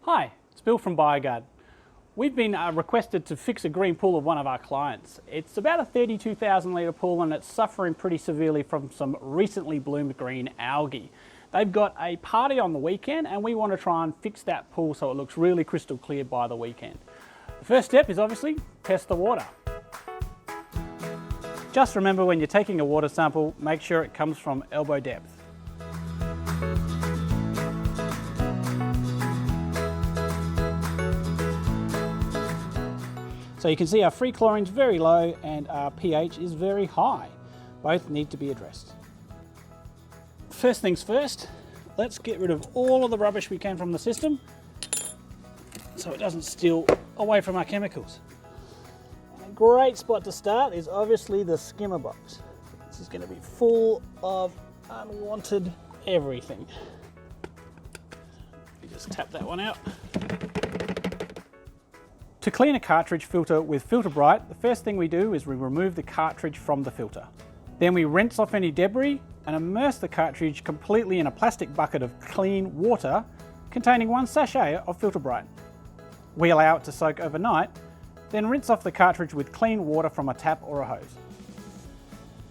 Hi, it's Bill from BioGuard. We've been requested to fix a green pool of one of our clients. It's about a 32,000 litre pool and it's suffering pretty severely from some recently bloomed green algae. They've got a party on the weekend and we want to try and fix that pool so it looks really crystal clear by the weekend. The first step is obviously test the water. Just remember, when you're taking a water sample, make sure it comes from elbow depth. So you can see our free chlorine is very low and our pH is very high. Both need to be addressed. First things first, let's get rid of all of the rubbish we can from the system so it doesn't steal away from our chemicals. And a great spot to start is obviously the skimmer box. This is going to be full of unwanted everything. Let me just tap that one out. To clean a cartridge filter with Filter Bright, the first thing we do is we remove the cartridge from the filter. Then we rinse off any debris and immerse the cartridge completely in a plastic bucket of clean water containing 1 sachet of Filter Bright. We allow it to soak overnight, then rinse off the cartridge with clean water from a tap or a hose.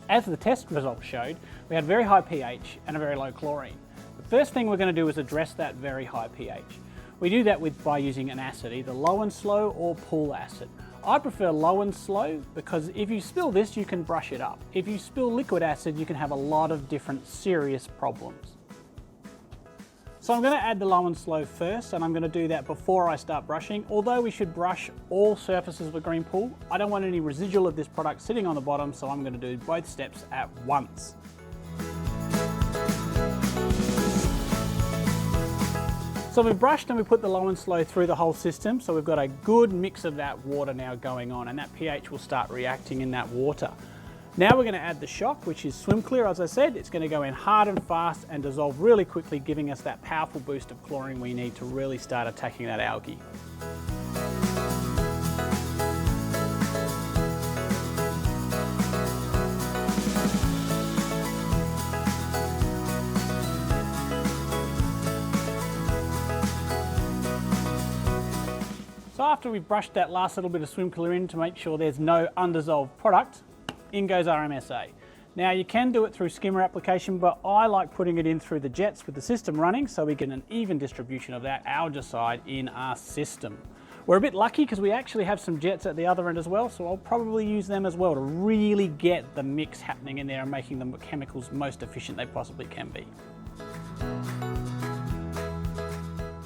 As the test results showed, we had very high pH and a very low chlorine. The first thing we're going to do is address that very high pH. We do that by using an acid, either low and slow or pool acid. I prefer low and slow because if you spill this, you can brush it up. If you spill liquid acid, you can have a lot of different serious problems. So I'm going to add the low and slow first, and I'm going to do that before I start brushing. Although we should brush all surfaces of a green pool, I don't want any residual of this product sitting on the bottom, so I'm going to do both steps at once. So we've brushed and we put the low and slow through the whole system, so we've got a good mix of that water now going on, and that pH will start reacting in that water. Now we're going to add the shock, which is swim clear. As I said, it's going to go in hard and fast and dissolve really quickly, giving us that powerful boost of chlorine we need to really start attacking that algae. So after we've brushed that last little bit of swim clear in to make sure there's no undissolved product, in goes our MSA. Now you can do it through skimmer application, but I like putting it in through the jets with the system running so we get an even distribution of that algicide in our system. We're a bit lucky because we actually have some jets at the other end as well, so I'll probably use them as well to really get the mix happening in there and making the chemicals most efficient they possibly can be.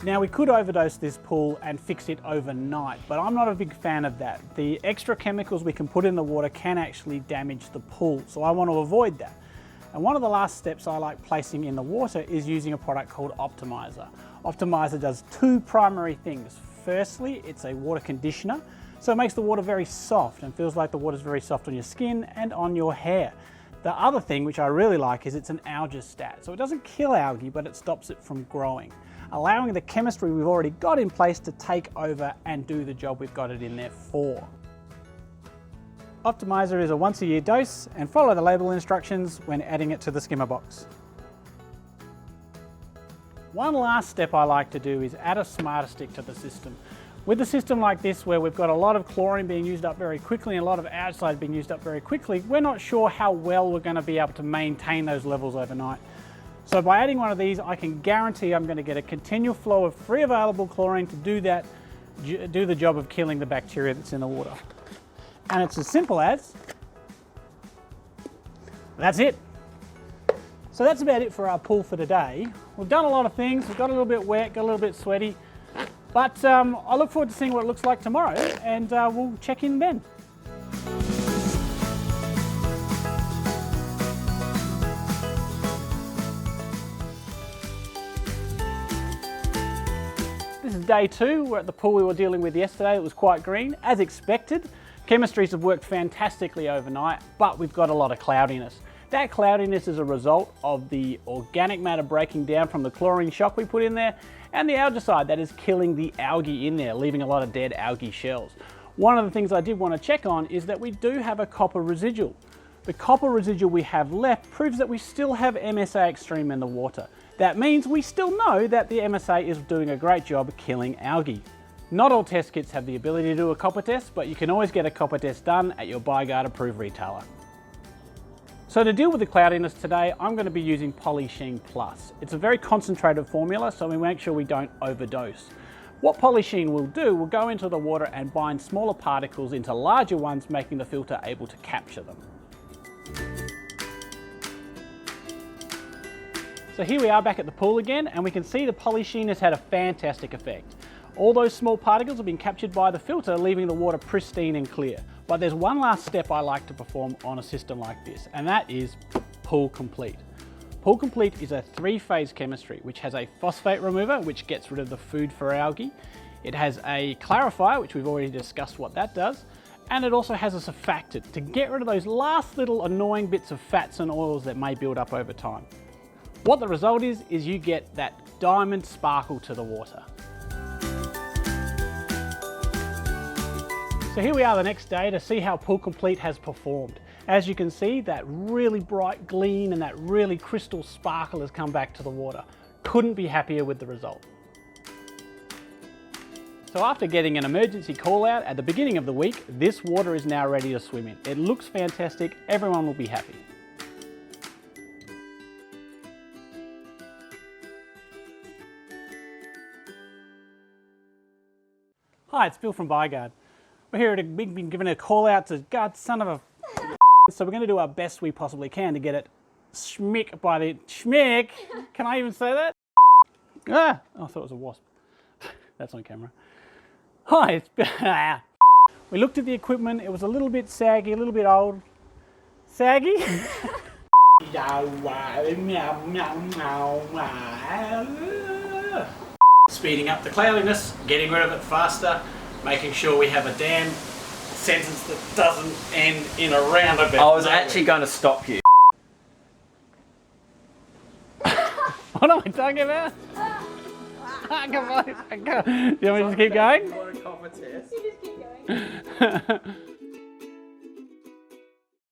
Now we could overdose this pool and fix it overnight, but I'm not a big fan of that. The extra chemicals we can put in the water can actually damage the pool, so I want to avoid that. And one of the last steps I like placing in the water is using a product called OPTIMISER. OPTIMISER does two primary things. Firstly, it's a water conditioner, so it makes the water very soft and feels like the water's very soft on your skin and on your hair. The other thing, which I really like, is it's an algistat. So it doesn't kill algae, but it stops it from growing, allowing the chemistry we've already got in place to take over and do the job we've got it in there for. OPTIMISER is a once-a-year dose, and follow the label instructions when adding it to the skimmer box. One last step I like to do is add a smarter stick to the system. With a system like this, where we've got a lot of chlorine being used up very quickly and a lot of algicide being used up very quickly, we're not sure how well we're going to be able to maintain those levels overnight. So by adding one of these, I can guarantee I'm going to get a continual flow of free available chlorine to do the job of killing the bacteria that's in the water. And it's as simple as, that's it. So that's about it for our pool for today. We've done a lot of things, we've got a little bit wet, got a little bit sweaty, but I look forward to seeing what it looks like tomorrow, and we'll check in then. This is day 2. We're at the pool we were dealing with yesterday. It was quite green, as expected. Chemistries have worked fantastically overnight, but we've got a lot of cloudiness. That cloudiness is a result of the organic matter breaking down from the chlorine shock we put in there, and the algicide that is killing the algae in there, leaving a lot of dead algae shells. One of the things I did want to check on is that we do have a copper residual. The copper residual we have left proves that we still have MSA extreme in the water. That means we still know that the MSA is doing a great job killing algae. Not all test kits have the ability to do a copper test, but you can always get a copper test done at your BioGuard approved retailer. So to deal with the cloudiness today, I'm going to be using POLYSHEEN Plus. It's a very concentrated formula, so we make sure we don't overdose. What POLYSHEEN will do will go into the water and bind smaller particles into larger ones, making the filter able to capture them. So here we are back at the pool again, and we can see the POLYSHEEN has had a fantastic effect. All those small particles have been captured by the filter, leaving the water pristine and clear. But there's one last step I like to perform on a system like this, and that is Pool Complete. Pool Complete is a 3-phase chemistry which has a phosphate remover, which gets rid of the food for algae. It has a clarifier, which we've already discussed what that does, and it also has a surfactant to get rid of those last little annoying bits of fats and oils that may build up over time. What the result is you get that diamond sparkle to the water. So here we are the next day to see how Pool Complete has performed. As you can see, that really bright gleam and that really crystal sparkle has come back to the water. Couldn't be happier with the result. So after getting an emergency call out at the beginning of the week, this water is now ready to swim in. It looks fantastic, everyone will be happy. Hi, it's Bill from BioGuard. We're here at been given a call out to God son of a so we're going to do our best we possibly can to get it schmick by the schmick. Can I even say that? Ah, I thought it was a wasp. That's on camera. Hi, it's we looked at the equipment. It was a little bit saggy, a little bit old. Saggy? Speeding up the cloudiness, getting rid of it faster, making sure we have a damn sentence that doesn't end in a roundabout. I was actually going to stop you. What am I talking about? Come on. Do you want me to just keep going? You just keep going.